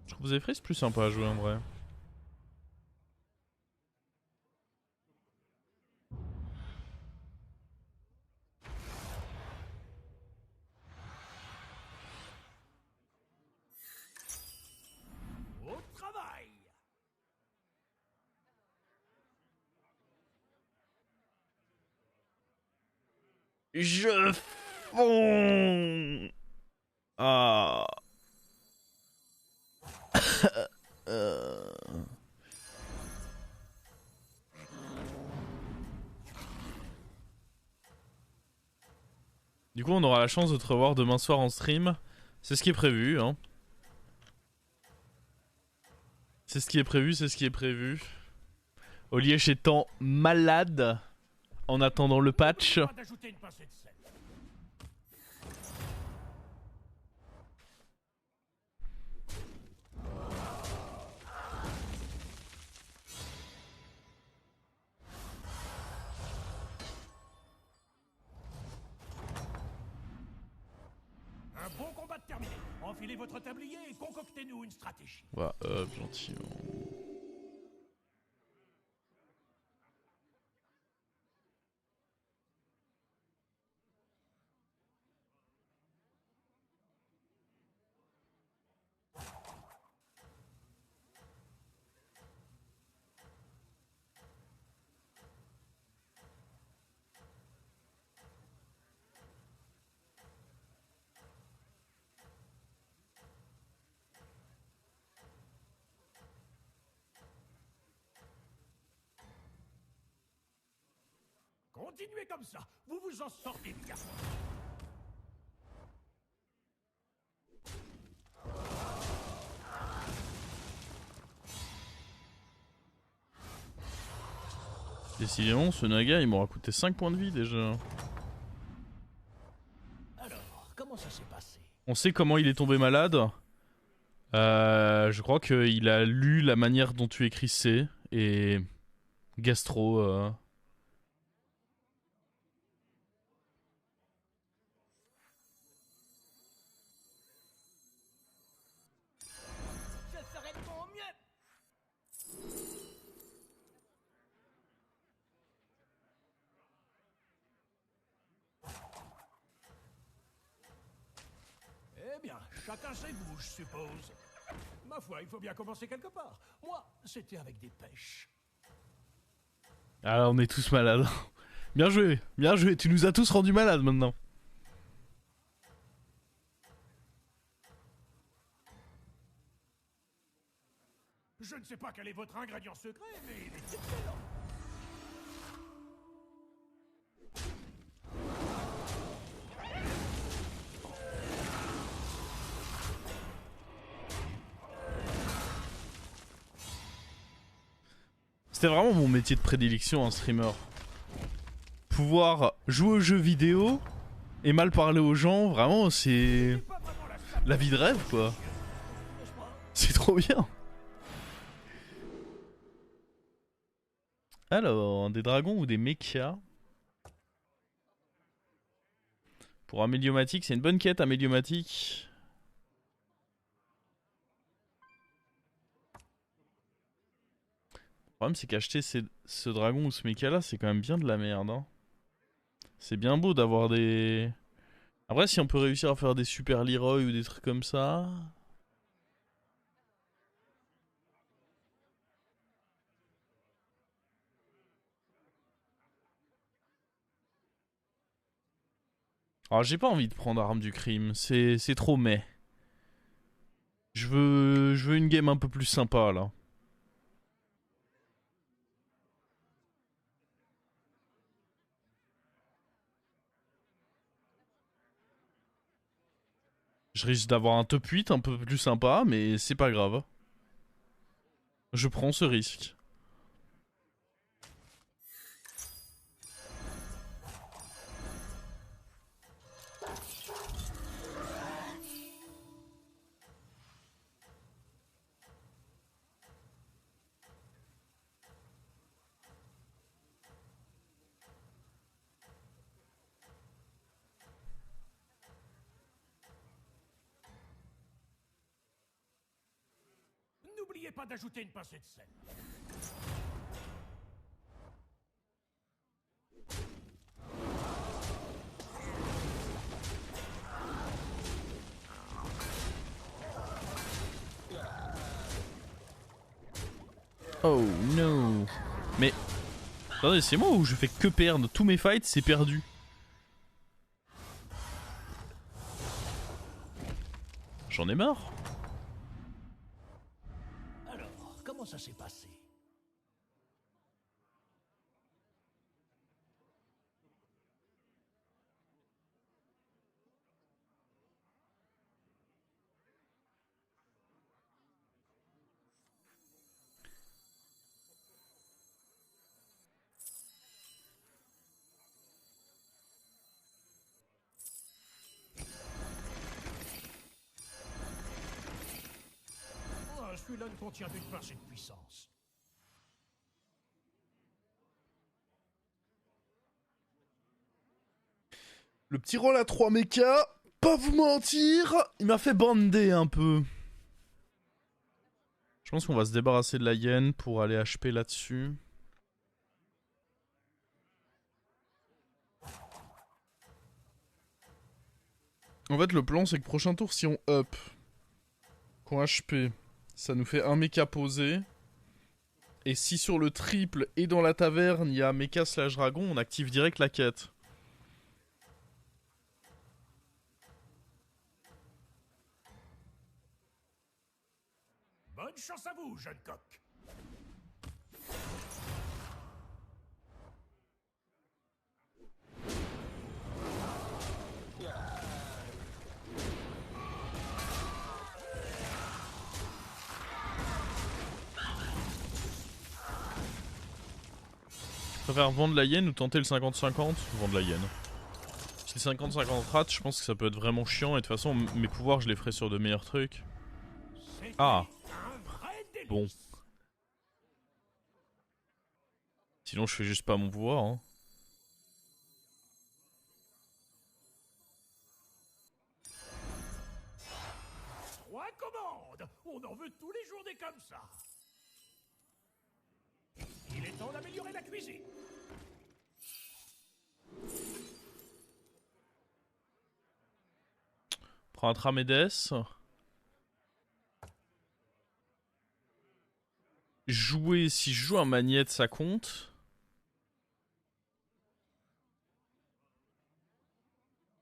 Je trouve Zephyr c'est plus sympa à jouer en vrai. Au travail. Je fonds. Ah. Du coup, on aura la chance de te revoir demain soir en stream. C'est ce qui est prévu, hein. C'est ce qui est prévu, c'est ce qui est prévu. Oliège étant malade en attendant le patch. D'ajouter une pincée de sel. Un bon combat de terminé. Enfilez votre tablier et concoctez-nous une stratégie. Ouais, gentiment. Continuez comme ça, vous vous en sortez bien. Décidément, ce Naga il m'aura coûté 5 points de vie déjà. Alors, comment ça s'est passé? On sait comment il est tombé malade. Je crois qu'il a lu la manière dont tu écris C et gastro. Je ferai de mon mieux. Eh bien, chacun ses goûts, je suppose. Ma foi, il faut bien commencer quelque part. Moi, c'était avec des pêches. Ah, on est tous malades. Bien joué, tu nous as tous rendus malades maintenant. Je ne sais pas quel est votre ingrédient secret, mais il est excellent. C'était vraiment mon métier de prédilection en streamer. Pouvoir jouer aux jeux vidéo et mal parler aux gens, vraiment c'est Pas vraiment la salle. la vie de rêve quoi. C'est trop bien. Alors, des dragons ou des mechas? Pour Améliomatique, c'est une bonne quête Améliomatique. Le problème c'est qu'acheter ce dragon ou ce mecha là c'est quand même bien de la merde. Hein. C'est bien beau d'avoir des... Après si on peut réussir à faire des super Leroy ou des trucs comme ça... Alors j'ai pas envie de prendre Arme du Crime, c'est trop mais. Je veux une game un peu plus sympa là. Je risque d'avoir un top 8 un peu plus sympa, mais c'est pas grave. Je prends ce risque. n'oubliez pas d'ajouter une pincée de sel. Oh no. Mais... Attendez, c'est moi ou je fais que perdre? Tous mes fights, c'est perdu. J'en ai marre. Alors, comment ça s'est passé? Celui-là ne contient qu'une pincée de puissance. Le petit rôle à 3 mechas, pas vous mentir, il m'a fait bander un peu. Je pense qu'on va se débarrasser de la hyène pour aller HP là-dessus. En fait, le plan, c'est que prochain tour, si on up, qu'on HP, ça nous fait un mecha posé. Et si sur le triple et dans la taverne, il y a mecha slash dragon, on active direct la quête. Bonne chance à vous, jeune coq. Je préfère vendre la hyène ou tenter le 50-50. Vendre la hyène. Si le 50-50 rate, je pense que ça peut être vraiment chiant. Et de toute façon, mes pouvoirs, je les ferai sur de meilleurs trucs. Ah. Bon. Sinon, je fais juste pas mon pouvoir, hein. Trois commandes. On en veut tous les jours des comme ça. Il est temps d'améliorer la cuisine. Prends un Tramédès. Jouer, si je joue un Magnette, ça compte.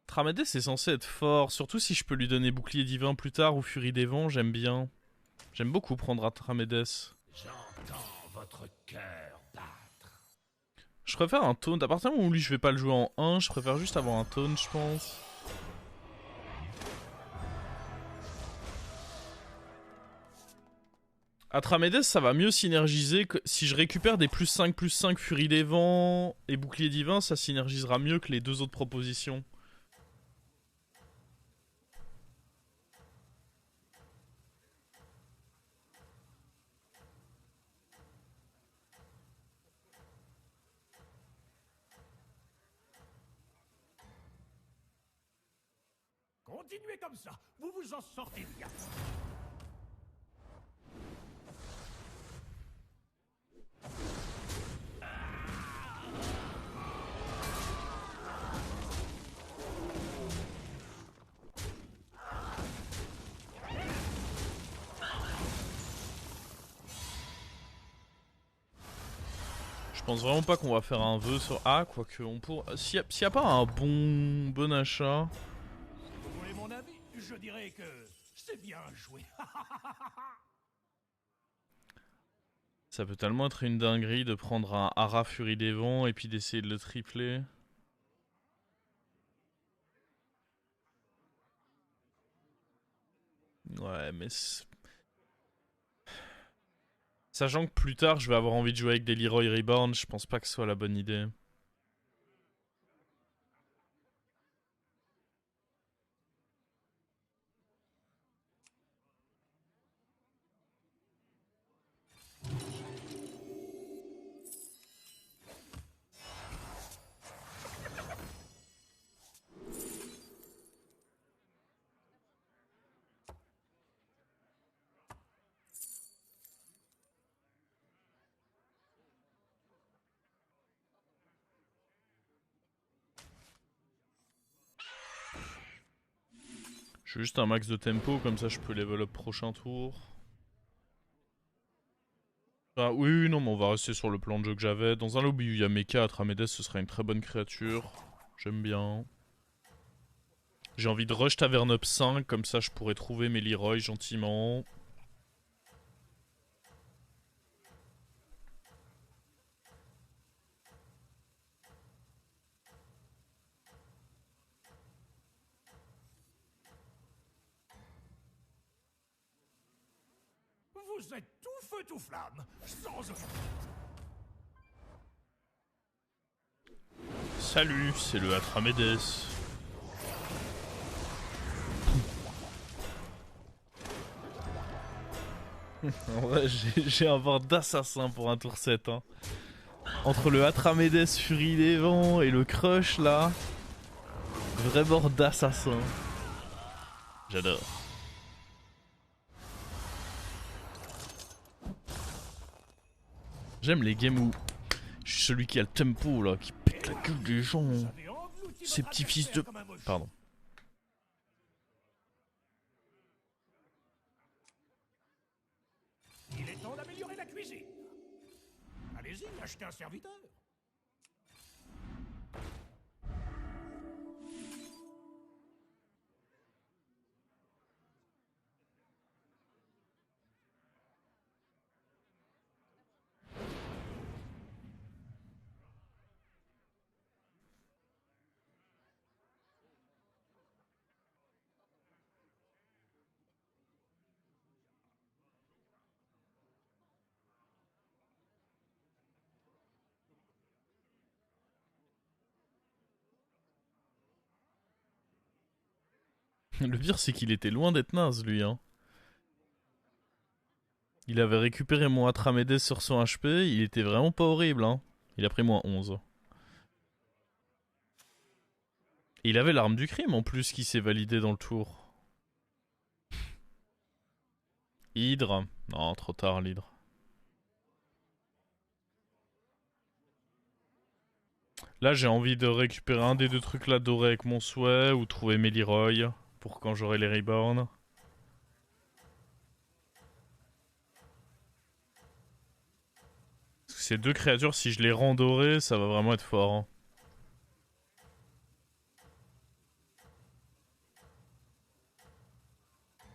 Tramédès est censé être fort, surtout si je peux lui donner bouclier divin plus tard ou furie des vents, j'aime bien. J'aime beaucoup prendre un Tramédès. J'entends votre cœur battre. Je préfère un taunt. À partir du moment où lui je vais pas le jouer en 1, je préfère juste avoir un taunt, je pense. Atramédès, ça va mieux synergiser que si je récupère des +5/+5 Furie des Vents et Bouclier Divin, ça synergisera mieux que les deux autres propositions. Continuez comme ça, vous vous en sortez bien. Je pense vraiment pas qu'on va faire un vœu sur A, quoique on pourra... S'il y a pas un bon achat... Vous voulez mon avis? Je dirais que c'est bien joué. Ça peut tellement être une dinguerie de prendre un Hara Furie des Vents et puis d'essayer de le tripler. Ouais, mais... Sachant que plus tard, je vais avoir envie de jouer avec des Leroy Reborn, je pense pas que ce soit la bonne idée. Je veux juste un max de tempo, comme ça je peux level up prochain tour. Ah oui, non, mais on va rester sur le plan de jeu que j'avais. Dans un lobby où il y a Mecha, Atramedes, ce serait une très bonne créature. J'aime bien. J'ai envie de rush Tavern Up 5, comme ça je pourrais trouver mes Leroy gentiment. Vous êtes tout feu tout flamme, sans aucun. Salut, c'est le Atramedes. En vrai, j'ai un bord d'assassin pour un tour 7. Hein. Entre le Atramedes Furie des Vents et le Crush là. Vrai bord d'assassin. J'adore. J'aime les games où je suis celui qui a le tempo là, qui pète la gueule des gens. Ces petits fils de... Pardon. Il est temps d'améliorer la cuisine. Allez-y, achetez un serviteur. Le pire c'est qu'il était loin d'être naze lui hein. Il avait récupéré mon Atramedes sur son HP, il était vraiment pas horrible hein. Il a pris moins 11. Et il avait l'arme du crime en plus qui s'est validée dans le tour. Hydre. Non, trop tard l'hydre. Là j'ai envie de récupérer un des deux trucs là dorés avec mon souhait ou trouver mes Leroy pour quand j'aurai les reborn. Parce que ces deux créatures, si je les rends dorées, ça va vraiment être fort. Hein.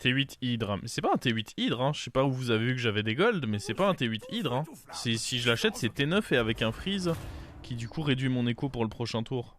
T8 Hydre. Mais c'est pas un T8 Hydre, hein. Je sais pas où vous avez vu que j'avais des golds, mais c'est pas un T8 Hydre. Hein. Si je l'achète, c'est T9 et avec un freeze qui du coup réduit mon écho pour le prochain tour.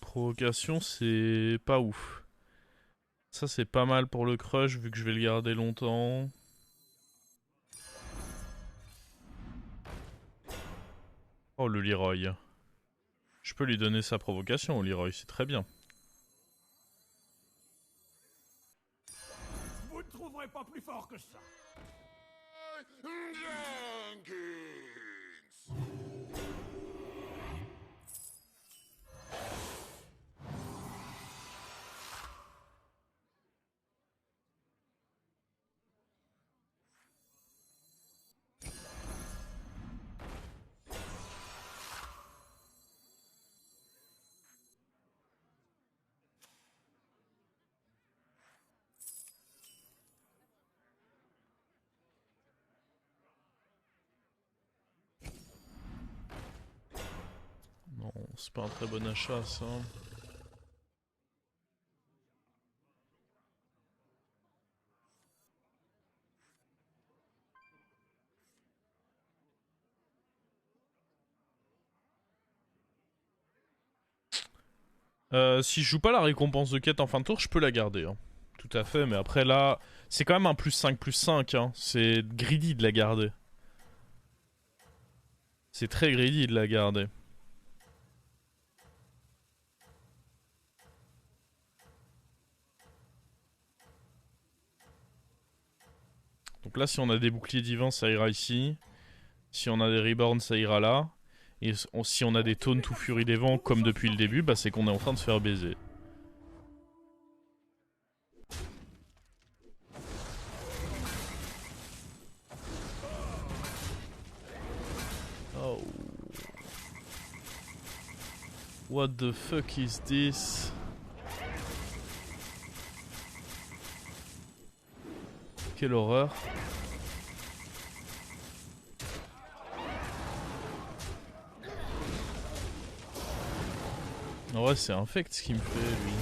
Provocation, c'est pas ouf. Ça, c'est pas mal pour le crush, vu que je vais le garder longtemps. Oh, le Leroy. Je peux lui donner sa provocation au Leroy, c'est très bien. Vous ne trouverez pas plus fort que ça. Non, c'est pas un très bon achat, ça. Si je joue pas la récompense de quête en fin de tour, je peux la garder. Hein. Tout à fait, mais après là, c'est quand même un +5/+5. Hein. C'est greedy de la garder. C'est très greedy de la garder. Donc là, si on a des boucliers divins, ça ira ici. Si on a des reborns, ça ira là. Et si on a des taunt ou furie des vents, comme depuis le début, bah c'est qu'on est en train de se faire baiser. Oh. What the fuck is this? Quelle horreur. En vrai, c'est infect ce qu'il me fait, lui.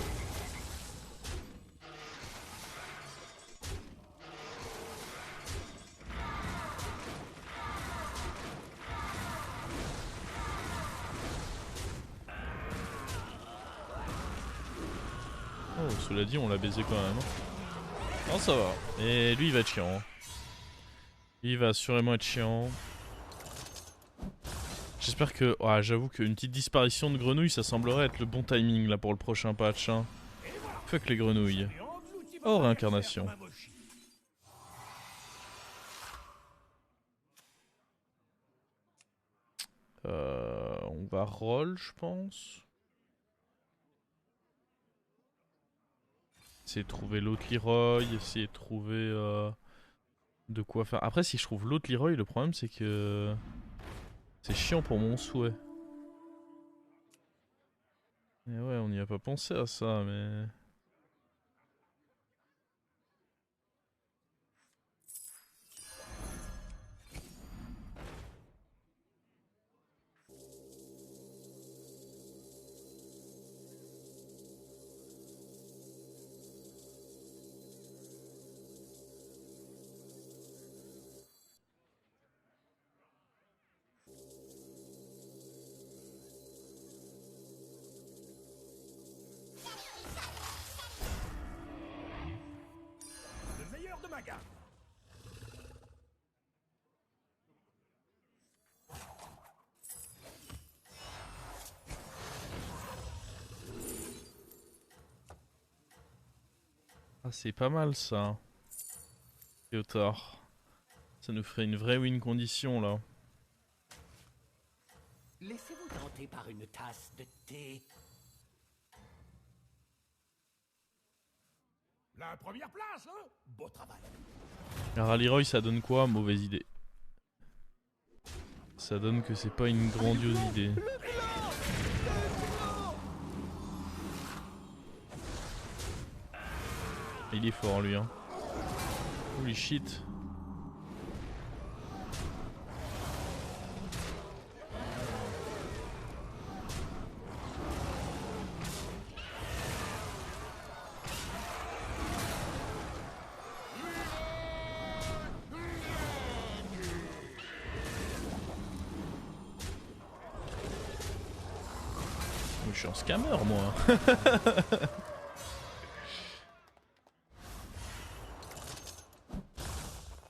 Oh, cela dit, on l'a baisé quand même. Non, ça va. Et lui, il va être chiant. Il va assurément être chiant. J'espère que... Ah, j'avoue qu'une petite disparition de grenouilles, ça semblerait être le bon timing là pour le prochain patch. Hein. Fuck les grenouilles. Oh, réincarnation. On va roll, je pense. Essayer de trouver l'autre Leroy, essayer de trouver de quoi faire. Après, si je trouve l'autre Leroy, le problème c'est que c'est chiant pour mon souhait. Et ouais, on n'y a pas pensé à ça, mais... Ah, c'est pas mal ça. Théotard. Ça nous ferait une vraie win condition là. Laissez-vous tenter par une tasse de thé. La première place, hein? Beau travail. Alors à Leroy, ça donne quoi? Mauvaise idée. Ça donne que c'est pas une grandiose idée. Il est fort lui hein. Holy shit. Je suis un scammer moi.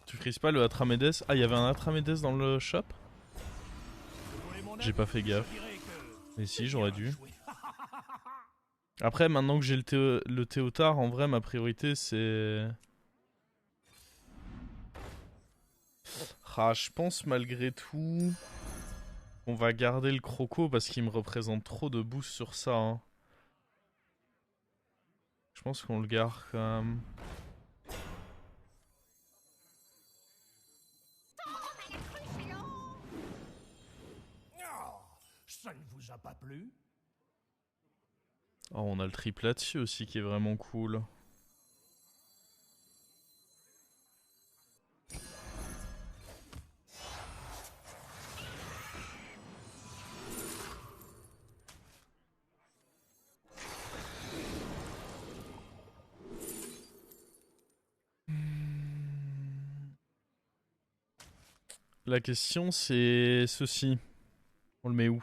Tu frises pas le Atramedes? Ah, il y avait un Atramedes dans le shop? J'ai pas fait gaffe. Mais si, j'aurais dû. Après, maintenant que j'ai le Théotard, en vrai, ma priorité c'est... Ah, je pense malgré tout... On va garder le Croco parce qu'il me représente trop de boost sur ça. Hein. Je pense qu'on le garde quand même. Ça ne vous a pas plu? Oh, on a le triple là-dessus aussi qui est vraiment cool. La question c'est ceci. On le met où?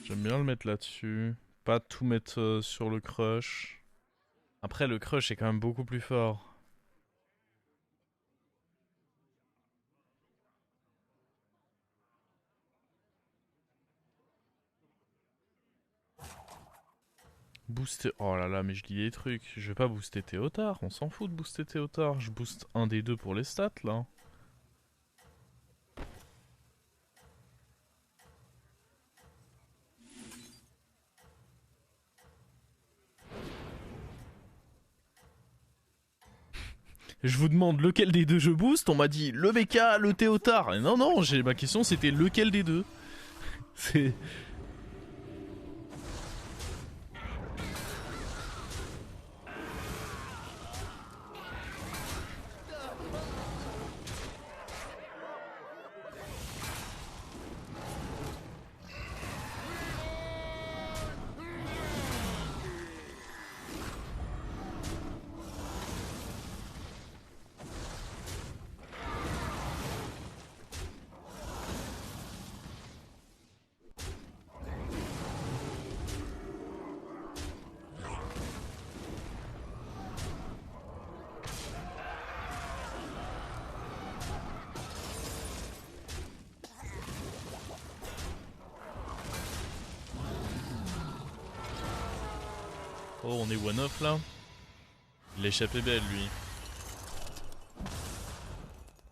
J'aime bien le mettre là-dessus. Pas tout mettre sur le crush. Après le crush est quand même beaucoup plus fort. Booster. Oh là là, mais je lis des trucs. Je vais pas booster Théotard. On s'en fout de booster Théotard. Je booste un des deux pour les stats là. Je vous demande lequel des deux je booste. On m'a dit le mecha, le Théotard. Et non, non, ma question c'était lequel des deux. C'est. Oh, on est one-off là. Il a échappé belle lui.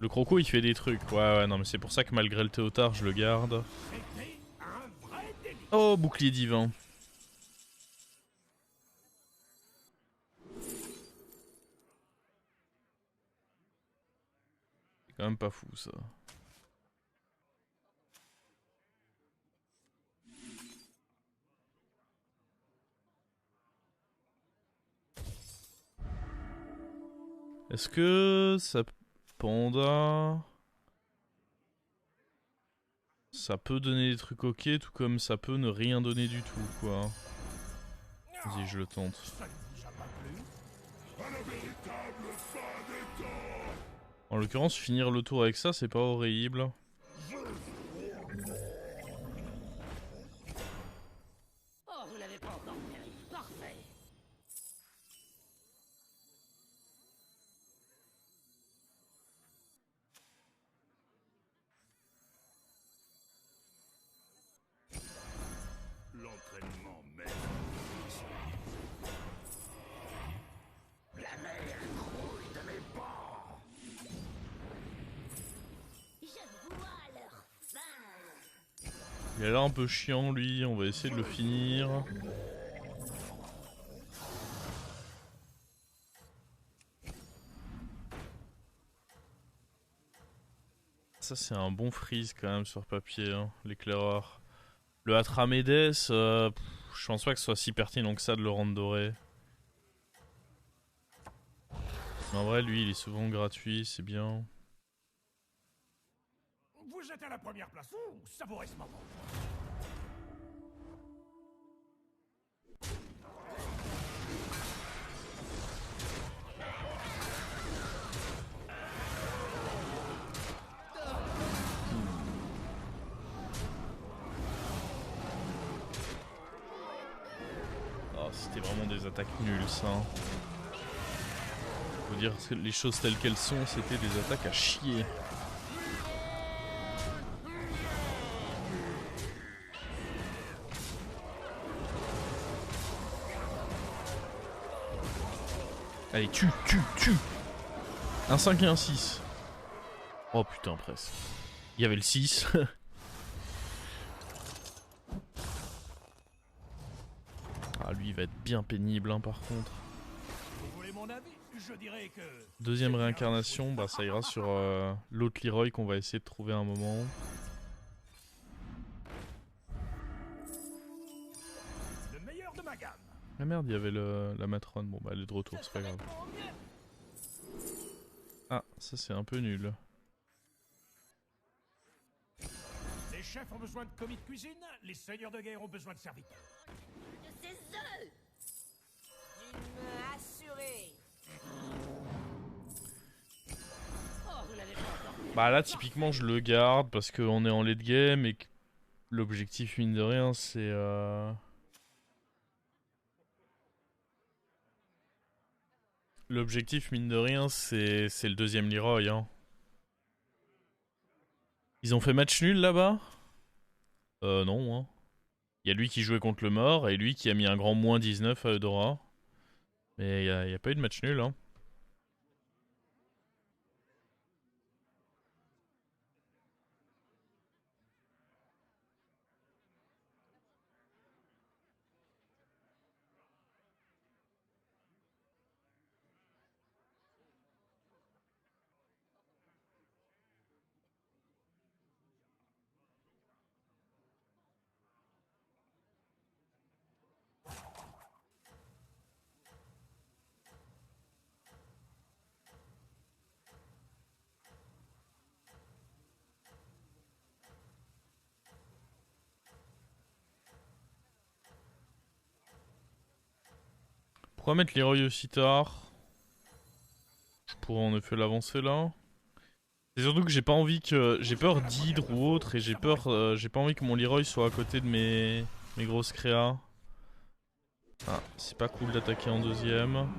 Le croco il fait des trucs. Ouais, ouais, non, mais c'est pour ça que malgré le Théotard, je le garde. Oh, bouclier divin. C'est quand même pas fou ça. Est-ce que ça panda ça peut donner des trucs ok, tout comme ça peut ne rien donner du tout quoi. Vas-y, je le tente. En l'occurrence, finir le tour avec ça, c'est pas horrible. Oh, vous l'avez pas encore fait. Parfait. L'entraînement même. La mer grouille de mes pas. Je vois leur fin. Il a l'air un peu chiant lui, on va essayer de le finir. Ça c'est un bon freeze quand même sur papier, hein, l'éclaireur. Le Atramédès, je pense pas que ce soit si pertinent que ça de le rendre doré. Mais en vrai, lui, il est souvent gratuit, c'est bien. Vous êtes à la première place. Ouh, savourez ce moment. Oh, c'était vraiment des attaques nulles, ça. Faut dire que les choses telles qu'elles sont, c'était des attaques à chier. Allez, tue. Un 5 et un 6. Oh putain, presque. Il y avait le 6. Ah, lui, il va être bien pénible, hein, par contre. Vous voulez mon avis? Je dirais que... Deuxième réincarnation, bah ça ira sur l'autre Leroy qu'on va essayer de trouver à un moment. Le meilleur de ma gamme. Ah merde, il y avait la matrone. Bon bah elle est de retour, c'est pas grave. Ah, ça c'est un peu nul. Les chefs ont besoin de commis de cuisine, les seigneurs de guerre ont besoin de serviteurs. De ces œufs. D'une assurée. Oh, vous l'avez pas encore fait. Bah là typiquement je le garde parce qu'on est en late game et que l'objectif mine de rien c'est... L'objectif mine de rien c'est le deuxième Leroy, hein. Ils ont fait match nul là-bas? Non, hein. Il y a lui qui jouait contre le mort et lui qui a mis un grand -19 à Eudora. Mais il y a pas eu de match nul, hein. Pourquoi mettre Leroy aussi tard? Je pourrais en effet l'avancer là. C'est surtout que j'ai pas envie que... J'ai peur d'hydre ou autre et j'ai peur... j'ai pas envie que mon Leroy soit à côté de mes grosses créas. Ah, c'est pas cool d'attaquer en deuxième.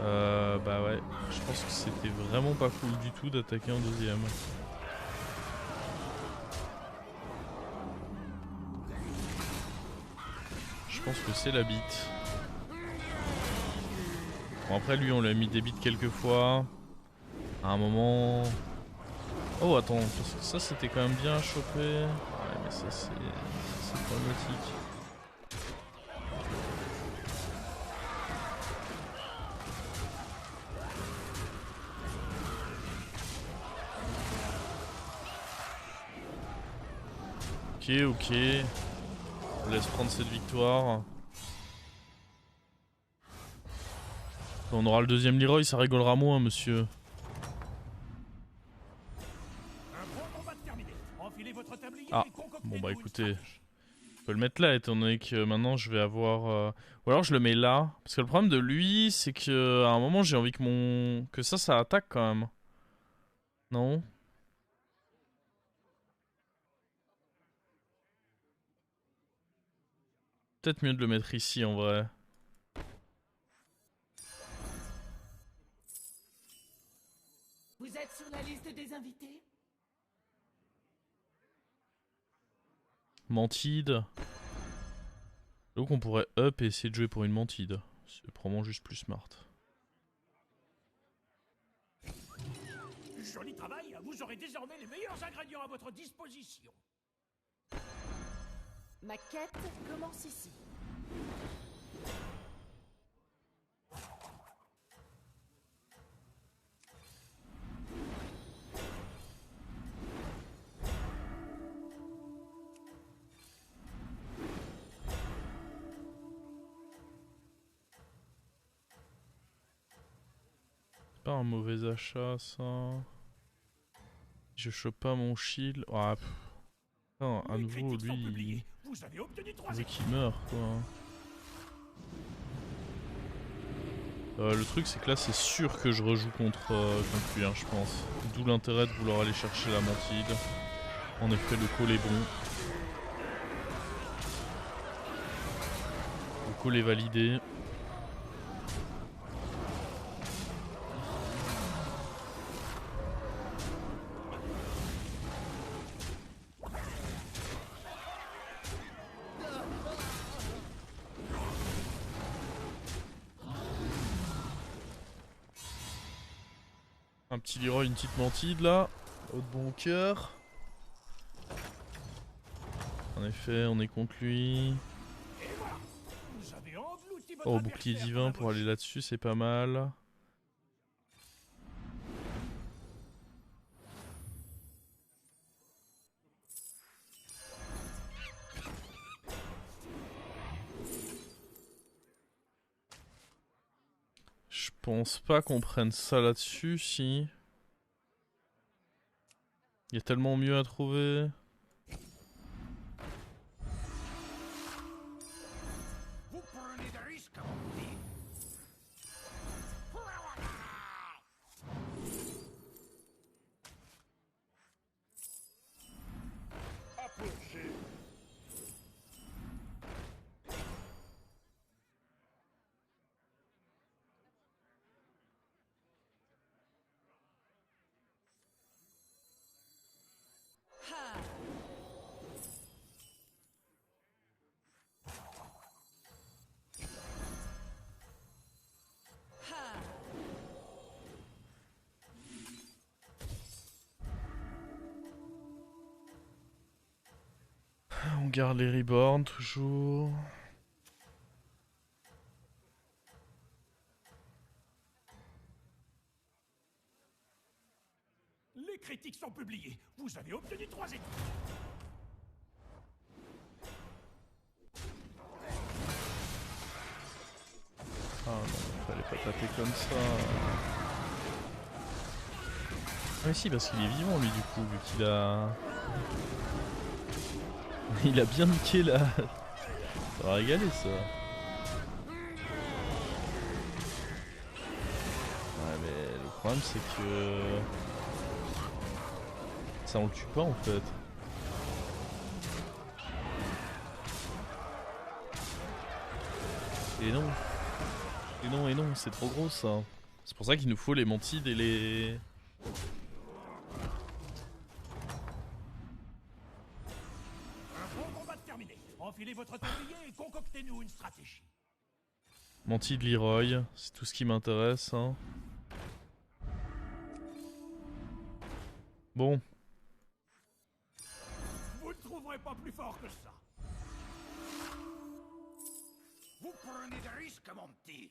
Bah ouais, je pense que c'était vraiment pas cool du tout d'attaquer en deuxième. Je pense que c'est la bite. Bon après lui on lui a mis des bites quelques fois. À un moment... Oh attends, parce que ça c'était quand même bien chopé. Ouais mais ça c'est problématique. Ok. On laisse prendre cette victoire. On aura le deuxième Leroy, ça rigolera moins, monsieur. Ah, bon bah écoutez. Je peux le mettre là, étant donné que maintenant je vais avoir... Ou alors je le mets là. Parce que le problème de lui, c'est que à un moment j'ai envie que mon... Que ça attaque quand même. Non? Peut-être mieux de le mettre ici en vrai. Vous êtes sur la liste des invités? Mantide. Donc on pourrait up et essayer de jouer pour une mantide. C'est probablement juste plus smart. Joli travail, vous aurez désormais les meilleurs ingrédients à votre disposition. Ma quête commence ici. C'est pas un mauvais achat ça. Je chope pas mon shield. Ah, putain, à nouveau lui. Il veut qu'il meurt quoi. Le truc c'est que là c'est sûr que je rejoue contre lui hein, je pense. D'où l'intérêt de vouloir aller chercher la mantide. En effet le call est bon. Le call est validé. Un petit Leroy, une petite mantide là. Au bon cœur. En effet, on est contre lui. Oh, bouclier divin pour aller là-dessus, c'est pas mal. Je pense pas qu'on prenne ça là-dessus, si. Il y a tellement mieux à trouver. Vous prenez des risques, comme on dit. Approchez. garde les reborn toujours. Les critiques sont publiées. Vous avez obtenu 3 étoiles. Ah non, fallait pas taper comme ça. Ah mais si, parce qu'il est vivant lui du coup, vu qu'il a... Il a bien niqué là. Ça va régaler ça. Ouais mais le problème c'est que... Ça on le tue pas en fait. Et non. Et non, et non, c'est trop gros ça. C'est pour ça qu'il nous faut les mantides et les... Un bon combat terminé. Enfilez votre tablier et concoctez-nous une stratégie. Mantide Leroy, c'est tout ce qui m'intéresse. Hein. Bon. Vous ne trouverez pas plus fort que ça. Vous prenez des risques, mon petit.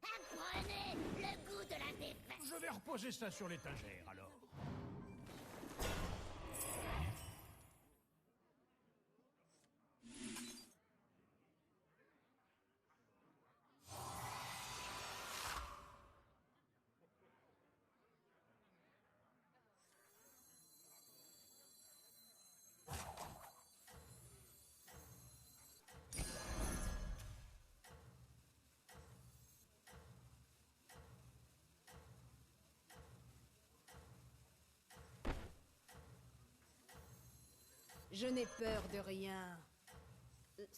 Apprenez le goût de la défaite. Je vais reposer ça sur l'étagère, alors. Je n'ai peur de rien,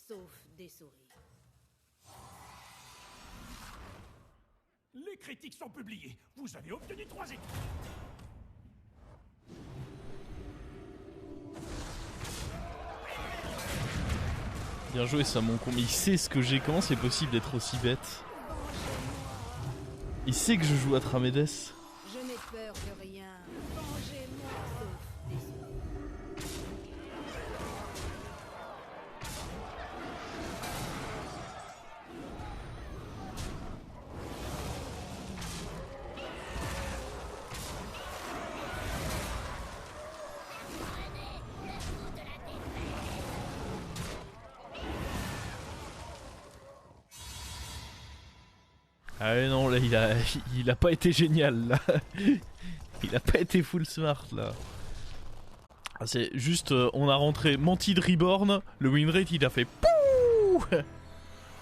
sauf des souris. Les critiques sont publiées. Vous avez obtenu 3 étoiles. Bien joué ça mon con, mais il sait ce que j'ai, comment c'est possible d'être aussi bête? Il sait que je joue à Tramedes. Je n'ai peur de rien. Vengez-moi, sauf des souris. Ah ouais non là il a pas été génial là. Il a pas été full smart là. Ah, c'est juste on a rentré Mantid Reborn, le win rate il a fait POUH.